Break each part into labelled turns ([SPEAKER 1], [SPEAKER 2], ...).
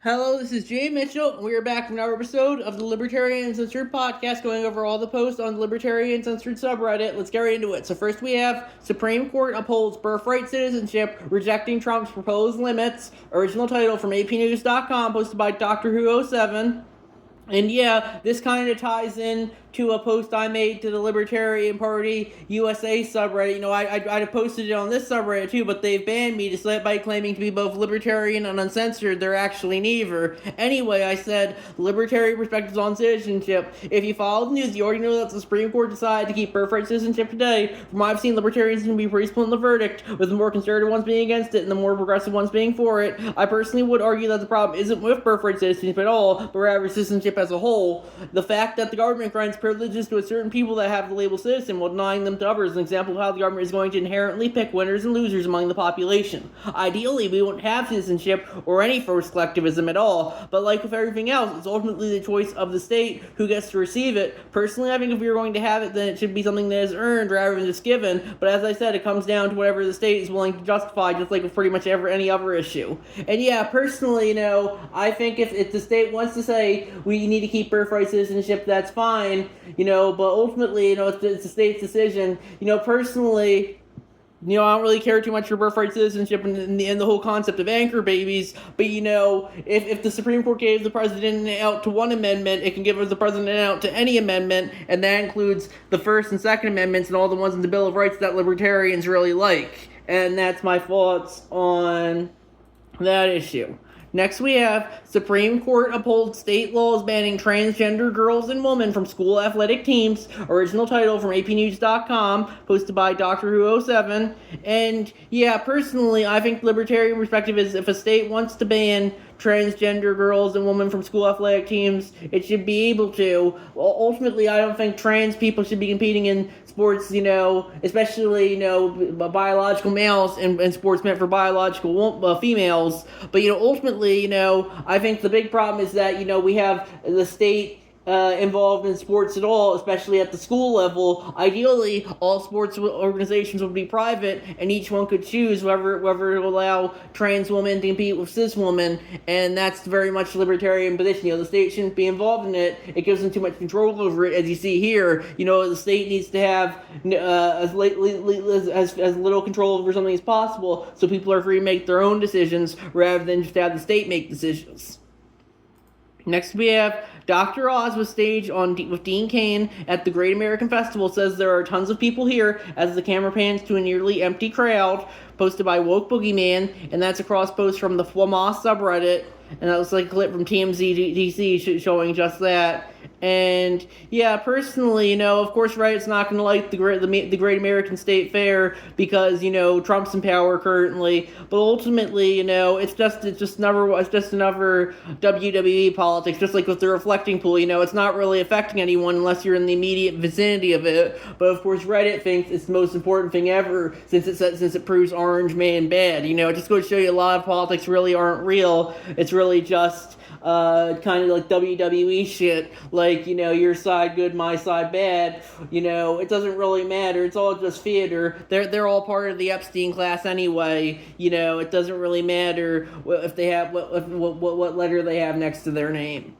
[SPEAKER 1] Hello, this is Jay Mitchell, and we are back from another episode of the Libertarian Uncensored podcast, going over all the posts on the Libertarian Uncensored subreddit. Let's get right into it. So first we have Supreme Court upholds birthright citizenship, rejecting Trump's proposed limits. Original title from apnews.com, posted by Doctor Who 07. And yeah, this kind of ties in to a post I made to the Libertarian Party USA subreddit. I posted it on this subreddit too, but they've banned me despite by claiming to be both libertarian and uncensored. They're actually neither. Anyway, I said, libertarian perspectives on citizenship. If you follow the news, you already know that the Supreme Court decided to keep birthright citizenship today. From what I've seen, libertarians can be pretty split in the verdict, with the more conservative ones being against it and the more progressive ones being for it. I personally would argue that the problem isn't with birthright citizenship at all, but rather citizenship as a whole. The fact that the government grants privileges to certain people that have the label citizen while denying them to others is an example of how the government is going to inherently pick winners and losers among the population. Ideally, we won't have citizenship or any forced collectivism at all, but like with everything else, it's ultimately the choice of the state who gets to receive it. Personally, I think if we were going to have it, then it should be something that is earned rather than just given, but as I said, it comes down to whatever the state is willing to justify, just like with pretty much any other issue. And yeah, personally, I think if the state wants to say we need to keep birthright citizenship, that's fine, but ultimately, it's the state's decision. Personally, I don't really care too much for birthright citizenship and the whole concept of anchor babies, but if the Supreme Court gave the president out to one amendment, it can give the president out to any amendment, and that includes the First and Second Amendments and all the ones in the Bill of Rights that libertarians really like. And that's my thoughts on that issue. Next we have Supreme Court upholds state laws banning transgender girls and women from school athletic teams. Original title from apnews.com, posted by Doctor Who 07. And yeah, personally, I think the libertarian perspective is if a state wants to ban transgender girls and women from school athletic teams, it should be able to. Well, ultimately, I don't think trans people should be competing in sports, especially, biological males and sports meant for biological females. But, ultimately, I think the big problem is that, we have the state involved in sports at all, especially at the school level. Ideally, all sports organizations would be private, and each one could choose whether to allow trans women to compete with cis women, and that's very much the libertarian position. The state shouldn't be involved in it. It gives them too much control over it, as you see here. The state needs to have as little control over something as possible, so people are free to make their own decisions rather than just have the state make decisions. Next we have Dr. Oz was staged with Dean Cain at the Great American Festival. Says there are tons of people here as the camera pans to a nearly empty crowd. Posted by Woke Boogeyman, and that's a cross post from the FWMA subreddit. And that looks like a clip from TMZ DC showing just that. And yeah, personally, of course, Reddit's not going to like the Great American State Fair because Trump's in power currently. But ultimately, it's just another WWE politics, just like with the reflecting pool. It's not really affecting anyone unless you're in the immediate vicinity of it. But of course, Reddit thinks it's the most important thing ever since it proves Orange Man bad. It just goes to show you a lot of politics really aren't real. It's really just kind of like WWE shit, like, your side good, my side bad. It doesn't really matter. It's all just theater. They're all part of the Epstein class anyway. It doesn't really matter if they have what letter they have next to their name.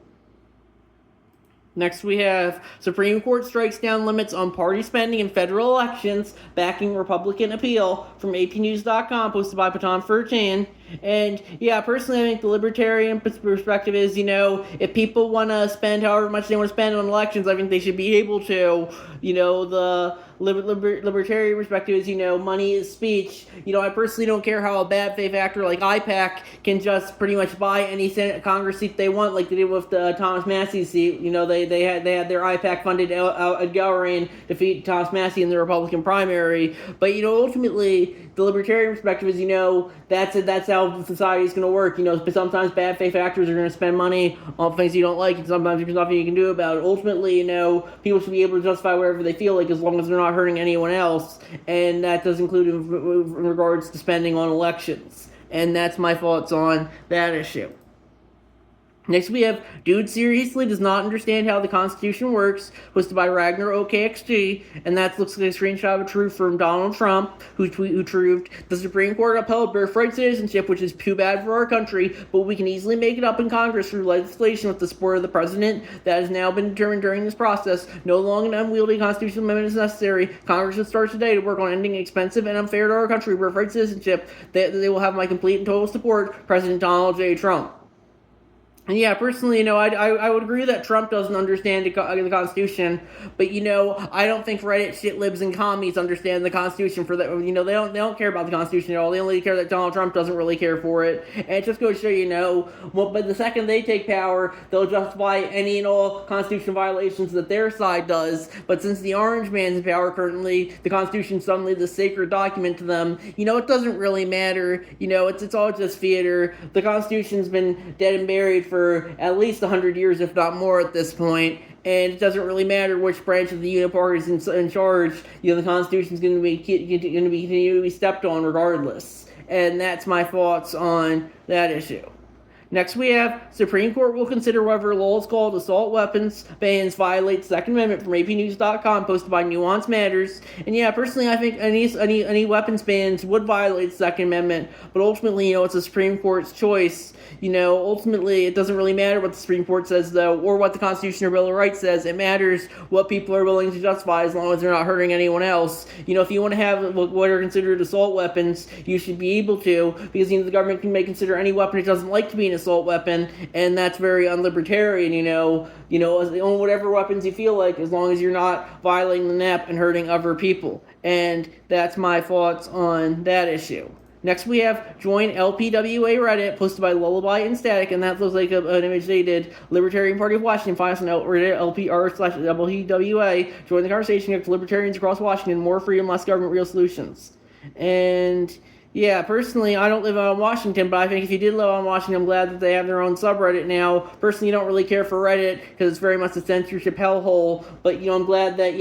[SPEAKER 1] Next we have Supreme Court strikes down limits on party spending in federal elections, backing Republican appeal, from apnews.com, posted by Patan 13. And yeah, personally, I think the libertarian perspective is, if people want to spend however much they want to spend on elections, I think they should be able to. The libertarian perspective is, money is speech. I personally don't care how a bad faith actor like IPAC can just pretty much buy any Senate Congress seat they want, like they did with the Thomas Massie seat. They had their IPAC funded Ed Galbraith defeat Thomas Massie in the Republican primary. But ultimately, the libertarian perspective is, that's how society is going to work. But sometimes bad faith actors are going to spend money on things you don't like, and sometimes there's nothing you can do about it. Ultimately, people should be able to justify whatever they feel like as long as they're not hurting anyone else, and that does include in regards to spending on elections. And that's my thoughts on that issue. Next we have Dude Seriously Does Not Understand How the Constitution Works, posted by Ragnar OKXG, and that looks like a screenshot of a tweet from Donald Trump, who tweeted, "The Supreme Court upheld birthright citizenship, which is too bad for our country, but we can easily make it up in Congress through legislation with the support of the President that has now been determined during this process. No long and unwieldy constitutional amendment is necessary. Congress should start today to work on ending expensive and unfair to our country birthright citizenship. They will have my complete and total support, President Donald J. Trump." And yeah, personally, I would agree that Trump doesn't understand the Constitution, but I don't think Reddit shitlibs and commies understand the Constitution for that. They don't care about the Constitution at all. They only care that Donald Trump doesn't really care for it, and it just goes to show, but the second they take power, they'll justify any and all constitutional violations that their side does. But since the orange man's in power currently, the Constitution's suddenly the sacred document to them. It doesn't really matter. It's all just theater. The Constitution's been dead and buried for at least 100 years, if not more, at this point. And it doesn't really matter which branch of the unit party is in charge. The Constitution is going to be continue to be stepped on regardless. And that's my thoughts on that issue. Next we have Supreme Court will consider whether laws called assault weapons bans violate Second Amendment from APnews.com, posted by Nuance Matters. And yeah, personally, I think any weapons bans would violate Second Amendment, but ultimately, it's the Supreme Court's choice. Ultimately, it doesn't really matter what the Supreme Court says, though, or what the Constitution or Bill of Rights says. It matters what people are willing to justify as long as they're not hurting anyone else. If you want to have what are considered assault weapons, you should be able to, because the government may consider any weapon it doesn't like to be an assault weapon, and that's very unlibertarian. Own whatever weapons you feel like, as long as you're not violating the NAP and hurting other people. And that's my thoughts on that issue. Next we have join LPWA Reddit, posted by Lullaby and Static, and that looks like an image they did. Libertarian Party of Washington, find us on Reddit, LPR/LPWA. Join the conversation with libertarians across Washington. More freedom, less government, real solutions. And yeah, personally, I don't live on Washington, but I think if you did live on Washington, I'm glad that they have their own subreddit now. Personally, I don't really care for Reddit because it's very much a censorship hellhole. But I'm glad that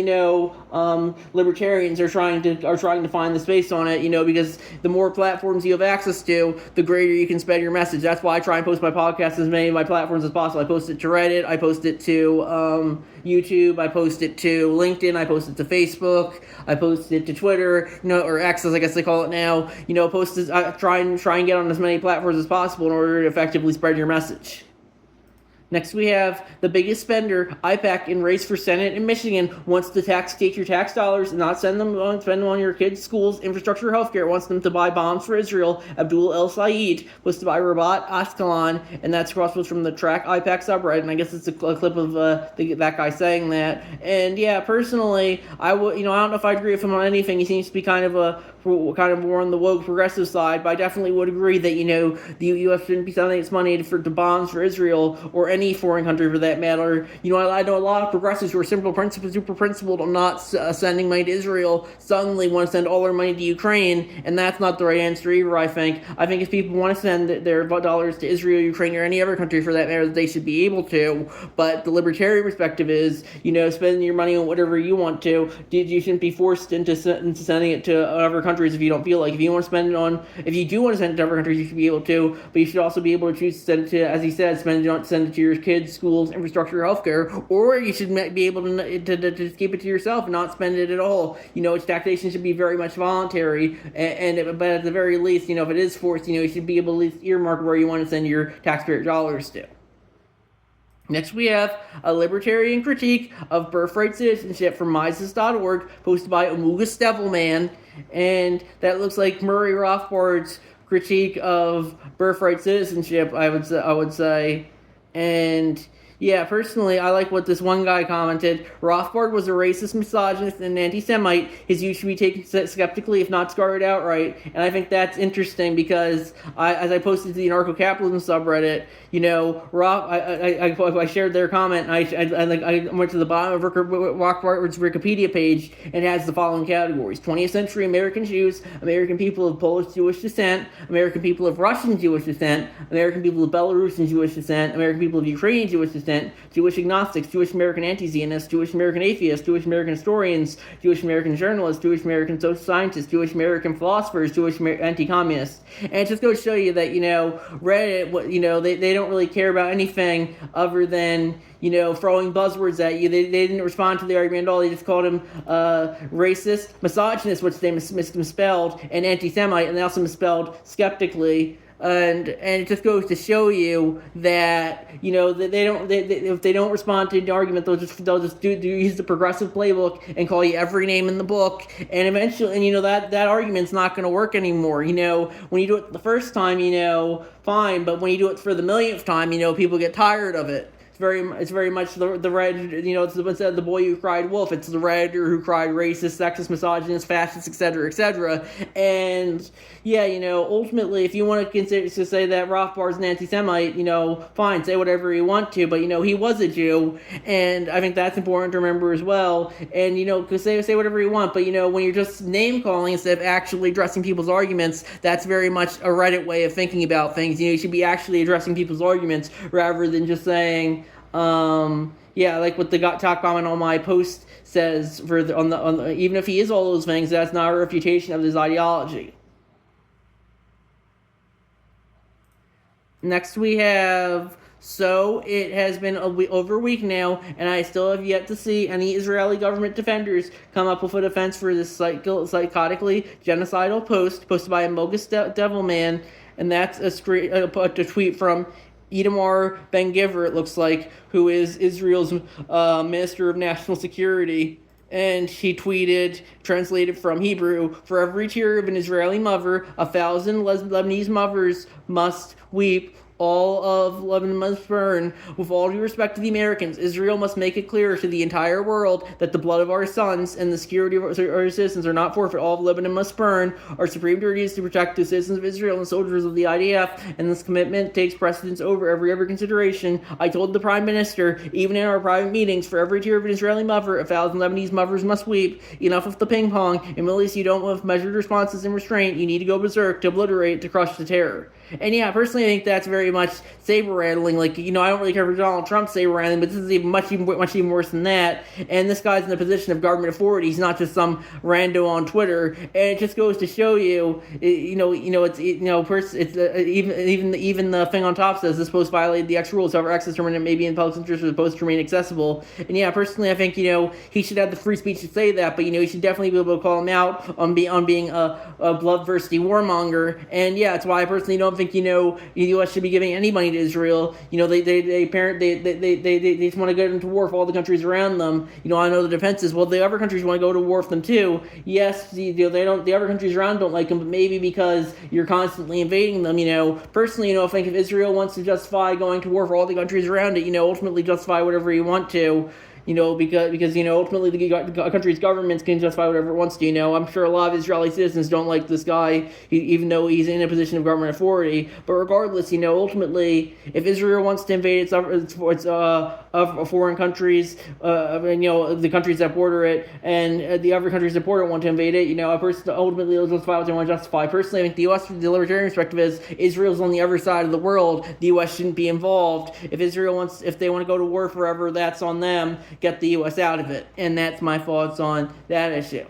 [SPEAKER 1] libertarians are trying to find the space on it. Because the more platforms you have access to, the greater you can spread your message. That's why I try and post my podcast as many of my platforms as possible. I post it to Reddit. I post it to YouTube. I post it to LinkedIn. I post it to Facebook. I post it to Twitter. Or X, as I guess they call it now. Post this, try and get on as many platforms as possible in order to effectively spread your message. Next we have the biggest spender, IPAC, in race for Senate in Michigan, wants to take your tax dollars and not spend them on your kids' schools, infrastructure, healthcare. Wants them to buy bombs for Israel. Abdul El Sayed, posted by Rabat Ashkelon, and that's crossed from the Track IPAC subreddit. And I guess it's a clip of that guy saying that. And yeah, personally, I don't know if I agree with him on anything. He seems to be kind of more on the woke progressive side, but I definitely would agree that the U.S. shouldn't be sending its money to bombs for Israel or any foreign country for that matter. I know a lot of progressives who are super principled on not sending money to Israel suddenly want to send all their money to Ukraine, and that's not the right answer either. I think if people want to send their dollars to Israel, Ukraine, or any other country for that matter, they should be able to. But the libertarian perspective is, spending your money on whatever you want to. You shouldn't be forced into sending it to other countries if you don't feel like. If you do want to send it to other countries, you should be able to. But you should also be able to choose to send it to, as he said, send it to your kids, schools, infrastructure, healthcare, or you should be able to just keep it to yourself and not spend it at all. Its taxation should be very much voluntary, but at the very least, if it is forced, you should be able to at least earmark where you want to send your taxpayer dollars to. Next we have a libertarian critique of birthright citizenship from Mises.org, posted by Amugus Devilman, and that looks like Murray Rothbard's critique of birthright citizenship, I would say. And yeah, personally, I like what this one guy commented. Rothbard was a racist, misogynist, and an anti-Semite. His views should be taken skeptically, if not scarred outright. And I think that's interesting because, as I posted to the anarcho-capitalism subreddit, I shared their comment. I went to the bottom of Rothbard's Wikipedia page, and it has the following categories: 20th century American Jews, American people of Polish Jewish descent, American people of Russian Jewish descent, American people of Belarusian Jewish descent, American people of Ukrainian Jewish descent, extent, Jewish agnostics, Jewish American anti-Zionists, Jewish American atheists, Jewish American historians, Jewish American journalists, Jewish American social scientists, Jewish American philosophers, Jewish anti-communists. And it just goes to show you that, Reddit, they don't really care about anything other than, throwing buzzwords at you. They didn't respond to the argument at all. They just called him racist, misogynist, which they misspelled, and anti-Semite, and they also misspelled skeptically. And it just goes to show you that if they don't respond to the argument, they'll just use the progressive playbook and call you every name in the book, and eventually, that argument's not going to work anymore. When you do it the first time, fine, but when you do it for the millionth time, people get tired of it. It's very much the red, it's instead of the boy who cried wolf, it's the redditor who cried racist, sexist, misogynist, fascist, etc., etc. And ultimately, if you want to say that Rothbard's an anti-Semite, fine, say whatever you want to, but he was a Jew, and I think that's important to remember as well. And say whatever you want, but when you're just name calling instead of actually addressing people's arguments, that's very much a Reddit way of thinking about things. You should be actually addressing people's arguments rather than just saying, like what the top comment on my post says, even if he is all those things, that's not a refutation of his ideology. Next we have, so it has been over a week now, and I still have yet to see any Israeli government defenders come up with a defense for this psychotically genocidal post posted by a bogus devil man, and that's a tweet from Itamar Ben-Gvir, it looks like, who is Israel's Minister of National Security. And he tweeted, translated from Hebrew, "For every tear of an Israeli mother, 1,000 Lebanese mothers must weep. All of Lebanon must burn. With all due respect to the Americans, Israel must make it clear to the entire world that the blood of our sons and the security of our citizens are not forfeit. All of Lebanon must burn. Our supreme duty is to protect the citizens of Israel and the soldiers of the IDF, and this commitment takes precedence over every other consideration. I told the Prime Minister, even in our private meetings, for every tear of an Israeli mother, 1,000 Lebanese mothers must weep. Enough of the ping-pong. In Middle East, you don't have measured responses and restraint. You need to go berserk, to obliterate, to crush the terror." And personally, I think that's very much saber-rattling. I don't really care for Donald Trump saber-rattling, but this is even much worse than that. And this guy's in a position of government authority. He's not just some rando on Twitter. And it just goes to show you, even the thing on top says this post violated the X rules. However, X is determined it may be in public interest for the post to remain accessible. And personally, I think he should have the free speech to say that, but he should definitely be able to call him out on being a bloodthirsty warmonger. And that's why I personally don't think the U.S. should be giving any money to Israel. They just want to get into war with all the countries around them. I know the defense is, well, the other countries want to go to war with them too. Yes, they don't. The other countries around don't like them, but maybe because you're constantly invading them. Personally, I think if Israel wants to justify going to war for all the countries around it, ultimately justify whatever you want to. Because ultimately the country's governments can justify whatever it wants to. I'm sure a lot of Israeli citizens don't like this guy, even though he's in a position of government authority. But regardless, ultimately, if Israel wants to invade its foreign countries, the countries that border it, and the other countries that border it want to invade it, ultimately they'll justify what they want to justify. Personally, I think the U.S., the libertarian perspective is, Israel's on the other side of the world. The U.S. shouldn't be involved. If they want to go to war forever, that's on them. Get the U.S. out of it. And that's my thoughts on that issue.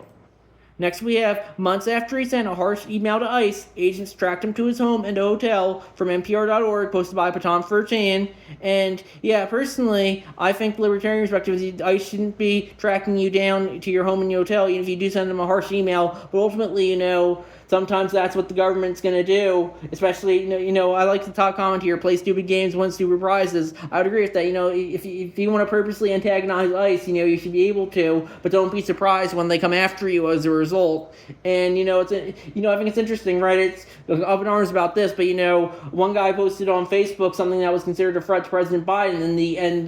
[SPEAKER 1] Next we have, months after he sent a harsh email to ICE, agents tracked him to his home and a hotel, from NPR.org, posted by Patan Furchan. And personally, I think the libertarian perspective is ICE shouldn't be tracking you down to your home and your hotel, even if you do send them a harsh email. But ultimately, sometimes that's what the government's going to do, especially, I like the top comment here, play stupid games, win stupid prizes. I would agree with that. If you want to purposely antagonize ICE, you should be able to, but don't be surprised when they come after you as a result. And, I think it's interesting, right? It's up in arms about this, but, one guy posted on Facebook something that was considered a threat to President Biden, and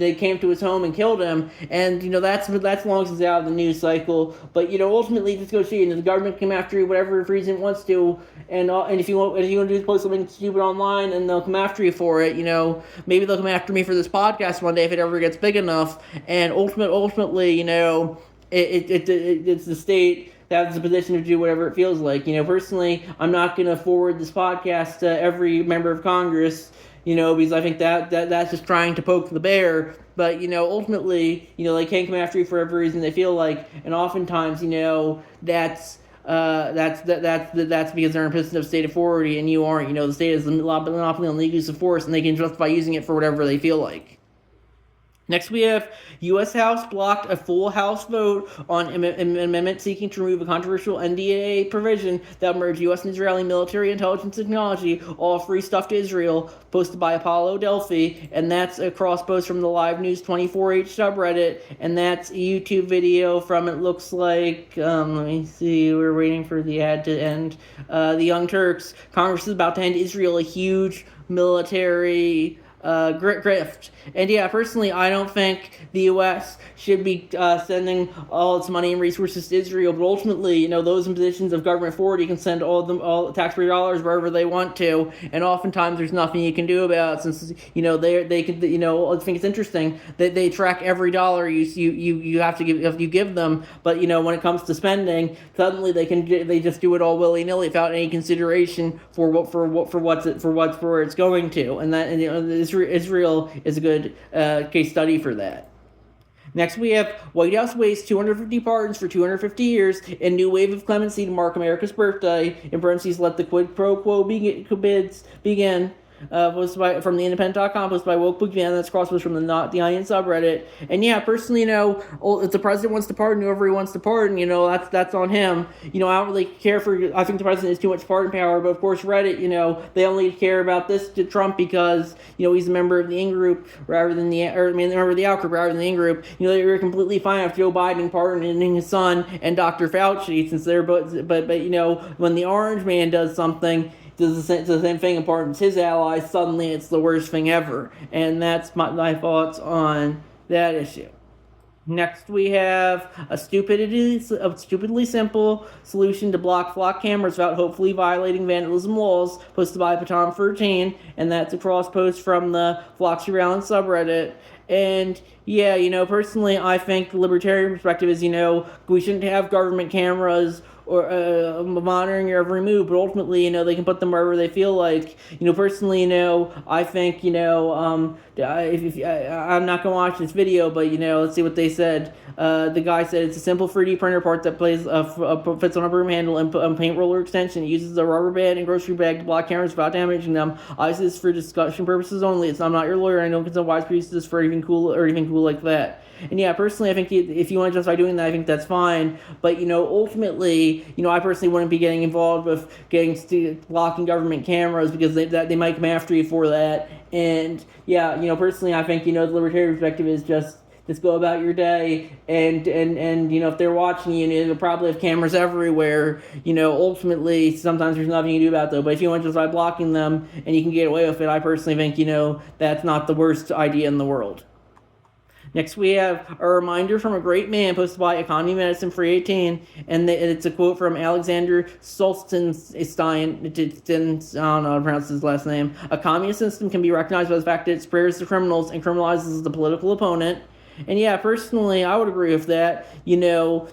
[SPEAKER 1] they came to his home and killed him. And, that's long since out of the news cycle. But, ultimately, just go see, the government came after you, whatever reason it wants to, and if you want to post something stupid online, and they'll come after you for it. Maybe they'll come after me for this podcast one day if it ever gets big enough. And ultimately, it's the state has the position to do whatever it feels like. Personally, I'm not going to forward this podcast to every member of Congress, because I think that's just trying to poke the bear. But, ultimately, they can't come after you for every reason they feel like, and oftentimes, that's because they're in a position of state authority and you aren't. The state is a monopoly on legal use of force, and they can justify using it for whatever they feel like. Next, we have U.S. House blocked a full House vote on an amendment seeking to remove a controversial NDAA provision that merged U.S. and Israeli military intelligence technology, all free stuff to Israel, posted by Apollo Delphi, and that's a cross post from the Live News 24H subreddit, and that's a YouTube video from, it looks like, let me see, we're waiting for the ad to end, the Young Turks. Congress is about to hand Israel a huge military grift. And yeah, personally, I don't think the U.S. should be sending all its money and resources to Israel, but ultimately, those in positions of government authority can send all taxpayer dollars wherever they want to, and oftentimes there's nothing you can do about it, since they could, I think it's interesting that they track every dollar you have to give them, but when it comes to spending, suddenly they just do it all willy-nilly without any consideration for where it's going to, and Israel is a good case study for that. Next, we have White House wastes 250 pardons for 250 years and new wave of clemency to mark America's birthday. In parentheses, let the quid pro quo bids begin. Posted from the Independent.com, posted by Woke Boogeyman. That's crosspost from the Not the Onion subreddit. And yeah, personally, if the president wants to pardon whoever he wants to pardon, that's on him. I don't really care I think the president has too much pardon power, but of course Reddit, they only care about this to Trump because, he's a member of the in-group rather than member of the out-group rather than the in-group. They were completely fine with Joe Biden pardoning his son and Dr. Fauci, since they're both, but when the orange man does something, does the same thing and pardons his allies, suddenly it's the worst thing ever. And that's my thoughts on that issue. Next, we have a stupidly simple solution to block flock cameras without hopefully violating vandalism laws, posted by Paton13, and that's a cross post from the Flock Surveillance subreddit. And yeah, personally, I think the libertarian perspective is, we shouldn't have government cameras or monitoring your every move, but ultimately, they can put them wherever they feel like. Personally, I think, I'm not gonna watch this video, but let's see what they said. The guy said it's a simple 3D printer part that fits on a broom handle and paint roller extension. It uses a rubber band and grocery bag to block cameras without damaging them. Obviously, this is for discussion purposes only. I'm not your lawyer. I don't consider wise to use this for anything cool like that. And yeah, personally, I think if you want to justify doing that, I think that's fine. But, ultimately, I personally wouldn't be getting involved with blocking government cameras because they might come after you for that. And yeah, personally, I think, the libertarian perspective is just go about your day, and if they're watching you, they'll probably have cameras everywhere. Ultimately, sometimes there's nothing you can do about them. But if you want to just by blocking them and you can get away with it, I personally think, that's not the worst idea in the world. Next, we have a reminder from a great man posted by Economy Medicine 318, and it's a quote from Alexander Solzhenitsyn. I don't know how to pronounce his last name. A communist system can be recognized by the fact that it spares the criminals and criminalizes the political opponent. And yeah, personally, I would agree with that.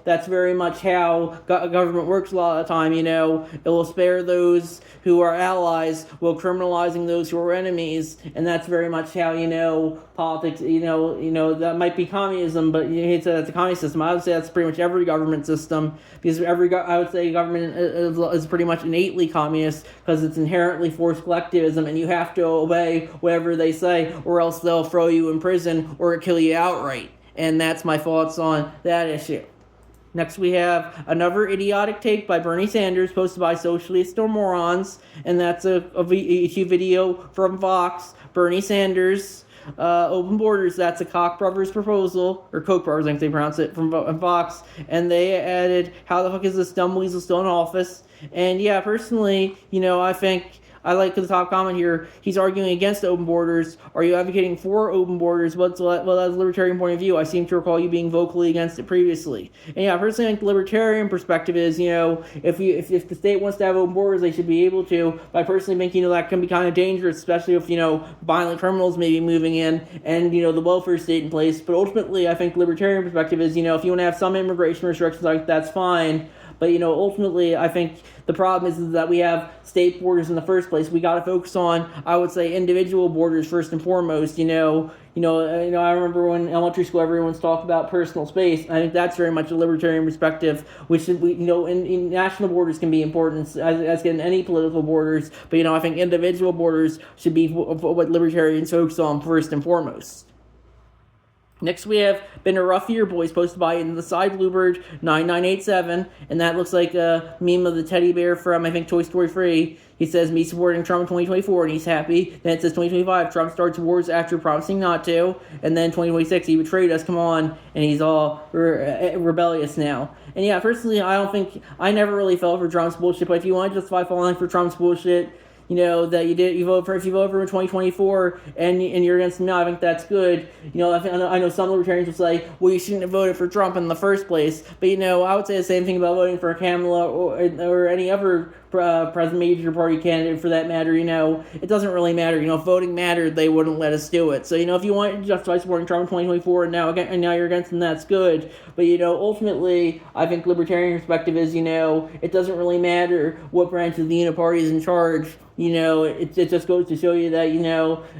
[SPEAKER 1] That's very much how government works a lot of the time. It will spare those who are allies while criminalizing those who are enemies. And that's very much how, politics, that might be communism, but you hate to say that's a communist system. I would say that's pretty much every government system, because I would say government is pretty much innately communist, because it's inherently forced collectivism, and you have to obey whatever they say, or else they'll throw you in prison or kill you outright. And that's my thoughts on that issue. Next, we have another idiotic take by Bernie Sanders, posted by Socialists or Morons, and that's a YouTube video from Vox. Bernie Sanders, open borders, that's a Koch brothers proposal, or Koch brothers, I think they pronounce it, from Vox, and they added, how the fuck is this dumb weasel still in office? And yeah, personally, I think, I like the top comment here, he's arguing against open borders. Are you advocating for open borders? Well, that's a libertarian point of view. I seem to recall you being vocally against it previously. And yeah, personally, I think the libertarian perspective is, if the state wants to have open borders, they should be able to. But I personally think, that can be kind of dangerous, especially if, violent criminals may be moving in and, the welfare state in place. But ultimately, I think the libertarian perspective is, if you want to have some immigration restrictions, like that's fine. But, ultimately, I think the problem is that we have state borders in the first place. We got to focus on, I would say, individual borders first and foremost. I remember when in elementary school everyone's talked about personal space. I think that's very much a libertarian perspective, which in national borders can be important as in any political borders. But I think individual borders should be what libertarians focus on first and foremost. Next, we have Been a Rough Year, Boys, posted by In the Side Bluebird 9987, and that looks like a meme of the teddy bear from, I think, Toy Story 3. He says, me supporting Trump in 2024, and he's happy. Then it says 2025, Trump starts wars after promising not to, and then 2026, he betrayed us, come on, and he's all rebellious now. And yeah, personally, I never really fell for Trump's bullshit, but if you want to justify falling for Trump's bullshit, that if you vote for him in 2024 and you're against him now, I think that's good. I know some libertarians will say, well, you shouldn't have voted for Trump in the first place. But, I would say the same thing about voting for Kamala or any other president major party candidate for that matter. It doesn't really matter. If voting mattered, they wouldn't let us do it. So, if you want to justify supporting Trump in 2024 and now you're against him, that's good. But, ultimately, I think libertarian perspective is, it doesn't really matter what branch of the Uniparty is in charge. It just goes to show you that,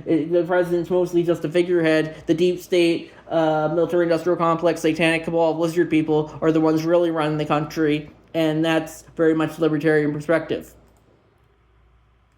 [SPEAKER 1] the president's mostly just a figurehead. The deep state, military-industrial complex, satanic cabal of lizard people are the ones really running the country, and that's very much libertarian perspective.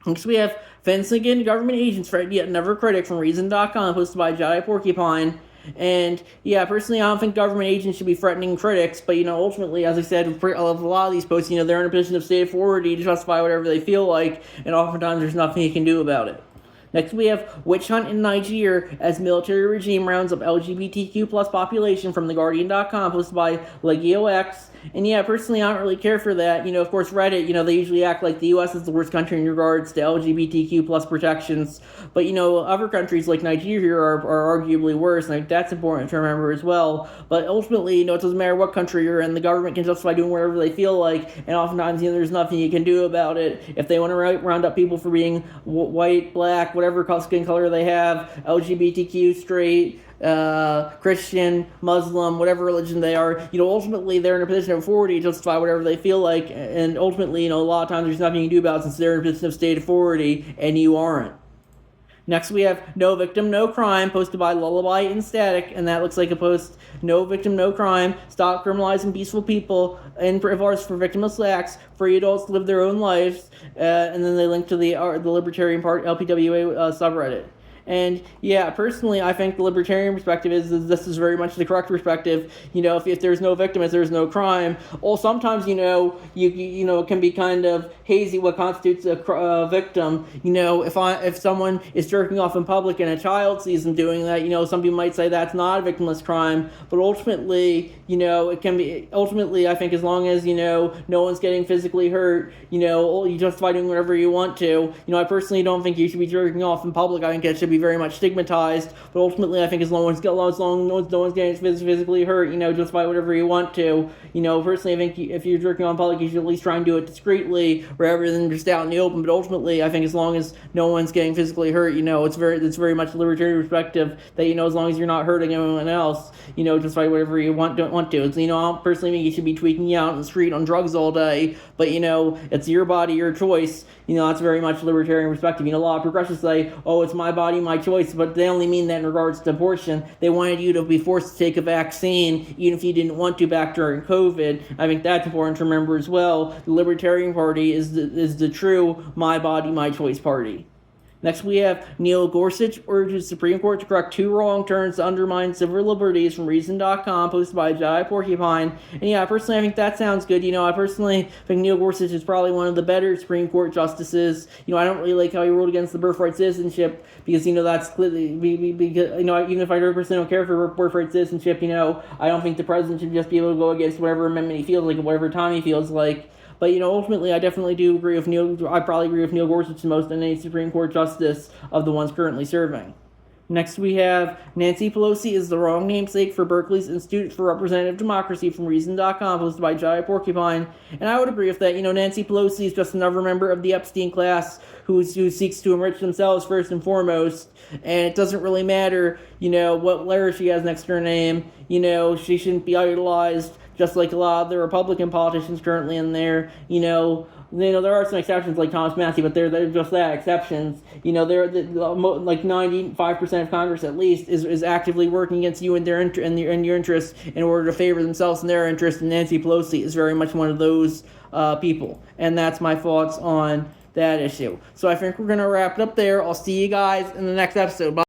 [SPEAKER 1] Next, we have fencing against government agents, threatened yet never critic, from Reason.com, posted by Jedi Porcupine. And yeah, personally, I don't think government agents should be threatening critics, but ultimately, as I said, a lot of these posts, they're in a position of state authority to justify whatever they feel like, and oftentimes there's nothing you can do about it. Next, we have Witch Hunt in Niger as military regime rounds up LGBTQ plus population, from TheGuardian.com, posted by LegioX. And yeah, personally, I don't really care for that. Of course, Reddit, they usually act like the U.S. is the worst country in regards to LGBTQ plus protections. But, other countries like Nigeria are arguably worse, and that's important to remember as well. But ultimately, it doesn't matter what country you're in, the government can justify doing whatever they feel like, and oftentimes, there's nothing you can do about it. If they want to round up people for being white, black, whatever skin color they have, LGBTQ, straight, Christian, Muslim, whatever religion they are, ultimately they're in a position of authority to justify whatever they feel like, and ultimately, a lot of times there's nothing you can do about it since they're in a position of state authority and you aren't. Next, we have No Victim, No Crime, posted by Lullaby and Static, and that looks like a post, No Victim, No Crime, stop criminalizing peaceful people, and for victimless acts, free adults to live their own lives, and then they link to the Libertarian Party, LPWA subreddit. And yeah, personally, I think the libertarian perspective is this is very much the correct perspective. If there's no victim, if there's no crime, or sometimes it can be kind of hazy what constitutes a victim. If someone is jerking off in public and a child sees them doing that, some people might say that's not a victimless crime. But ultimately, it can be. Ultimately, I think as long as no one's getting physically hurt, you justify doing whatever you want to. I personally don't think you should be jerking off in public. I think it should be very much stigmatized, but ultimately I think as long as no one's getting physically hurt, justify whatever you want to. Personally I think if you're jerking on public, you should at least try and do it discreetly rather than just out in the open. But ultimately I think as long as no one's getting physically hurt, it's very much a libertarian perspective that as long as you're not hurting anyone else, justify whatever you don't want to. I don't personally think you should be tweaking out in the street on drugs all day, but it's your body, your choice. That's very much libertarian perspective. A lot of progressives say, oh, it's my body, my choice, but they only mean that in regards to abortion. They wanted you to be forced to take a vaccine, even if you didn't want to back during COVID. I think that's important to remember as well. The Libertarian Party is the true my body, my choice party. Next, we have Neil Gorsuch urges Supreme Court to correct 2 wrong turns to undermine civil liberties, from Reason.com, posted by Jai Porcupine. And yeah, personally, I think that sounds good. I personally think Neil Gorsuch is probably one of the better Supreme Court justices. I don't really like how he ruled against the birthright citizenship, because, that's clearly, because, even if I 100% don't care for birthright citizenship, I don't think the president should just be able to go against whatever amendment he feels like, whatever time he feels like. But, ultimately, I definitely do agree with I probably agree with Neil Gorsuch the most than any Supreme Court justice of the ones currently serving. Next, we have Nancy Pelosi is the wrong namesake for Berkeley's Institute for Representative Democracy, from Reason.com, posted by Jai Porcupine. And I would agree with that. Nancy Pelosi is just another member of the Epstein class who seeks to enrich themselves first and foremost. And it doesn't really matter, what letter she has next to her name. She shouldn't be idolized. just like a lot of the Republican politicians currently in there. There are some exceptions like Thomas Massey, but they're just that, exceptions. Like 95% of Congress at least is actively working against you and your interests in order to favor themselves and their interests. And Nancy Pelosi is very much one of those people. And that's my thoughts on that issue. So I think we're going to wrap it up there. I'll see you guys in the next episode. Bye.